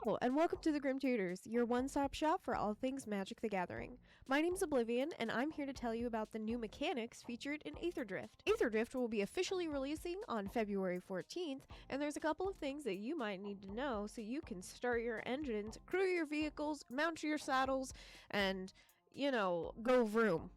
Hello, and welcome to the Grim Tutors, your one-stop shop for all things Magic the Gathering. My name's Oblivion, and I'm here to tell you about the new mechanics featured in Aetherdrift. Aetherdrift will be officially releasing on February 14th, and there's a couple of things that you might need to know so you can start your engines, crew your vehicles, mount your saddles, and, go vroom.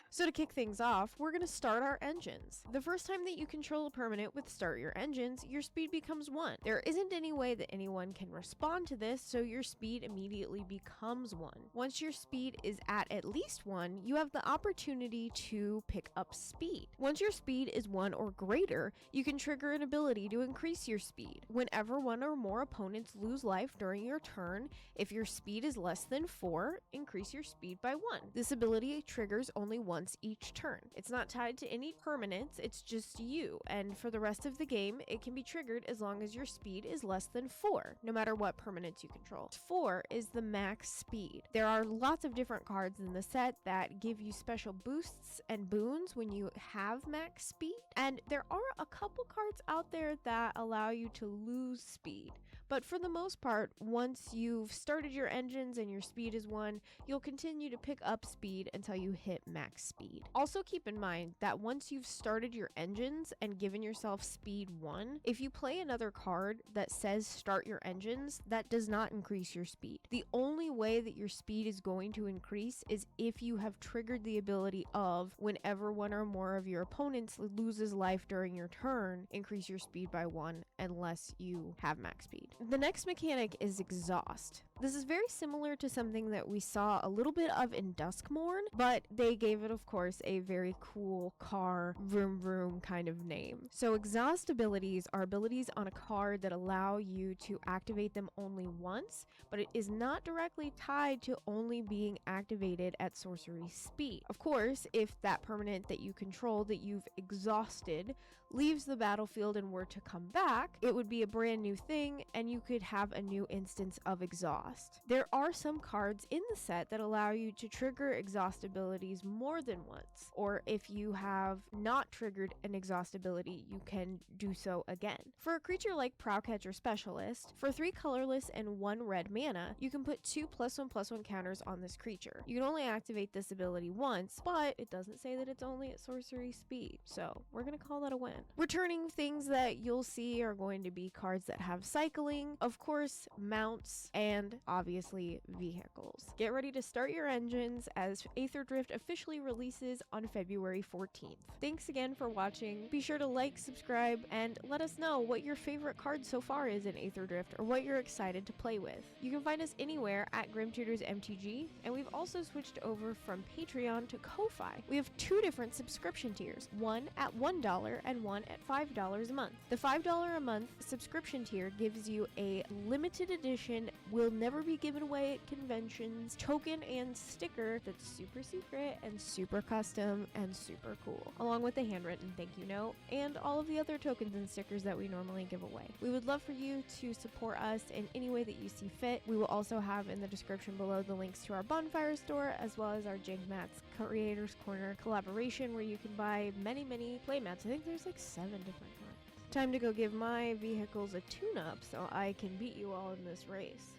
So to kick things off, we're going to start our engines. The first time that you control a permanent with start your engines, your speed becomes 1. There isn't any way that anyone can respond to this, so your speed immediately becomes 1. Once your speed is at least 1, you have the opportunity to pick up speed. Once your speed is 1 or greater, you can trigger an ability to increase your speed. Whenever one or more opponents lose life during your turn, if your speed is less than 4, increase your speed by 1. This ability triggers only once each turn. It's not tied to any permanents, it's just you, and for the rest of the game, it can be triggered as long as your speed is less than 4, no matter what permanents you control. 4 is the max speed. There are lots of different cards in the set that give you special boosts and boons when you have max speed, and there are a couple cards out there that allow you to lose speed, but for the most part, once you've started your engines and your speed is 1, you'll continue to pick up speed until you hit max speed. Also keep in mind that once you've started your engines and given yourself speed 1, if you play another card that says start your engines, that does not increase your speed. The only way that your speed is going to increase is if you have triggered the ability of whenever one or more of your opponents loses life during your turn, increase your speed by 1 unless you have max speed. The next mechanic is exhaust. This is very similar to something that we saw a little bit of in Duskmourn, but they gave it, of course, a very cool car vroom vroom kind of name. So exhaust abilities are abilities on a card that allow you to activate them only once, but it is not directly tied to only being activated at sorcery speed. Of course, if that permanent that you control that you've exhausted leaves the battlefield and were to come back, it would be a brand new thing and you could have a new instance of exhaust. There are some cards in the set that allow you to trigger exhaust abilities more than once, or if you have not triggered an exhaust ability, you can do so again. For a creature like Prowcatcher Specialist, for 3 colorless and 1 red mana, you can put 2 +1/+1 counters on this creature. You can only activate this ability once, but it doesn't say that it's only at sorcery speed, so we're gonna call that a win. Returning things that you'll see are going to be cards that have cycling, of course, mounts, and obviously vehicles. Get ready to start your engines as Aetherdrift officially releases on February 14th. Thanks again for watching. Be sure to like, subscribe, and let us know what your favorite card so far is in Aetherdrift or what you're excited to play with. You can find us anywhere at Grim Tutors MTG, and we've also switched over from Patreon to Ko-Fi. We have 2 different subscription tiers, one at $1 and one at $5 a month. The $5 a month subscription tier gives you a limited edition, will never be given away at conventions, token and sticker that's super secret and super custom and super cool, along with the handwritten thank you note and all of the other tokens and stickers that we normally give away. We would love for you to support us in any way that you see fit. We will also have in the description below the links to our bonfire store as well as our Jink Mats Creators Corner collaboration where you can buy many playmats. I think there's like 7 different kinds. Time to go give my vehicles a tune-up so I can beat you all in this race.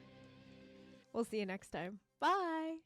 We'll see you next time. Bye!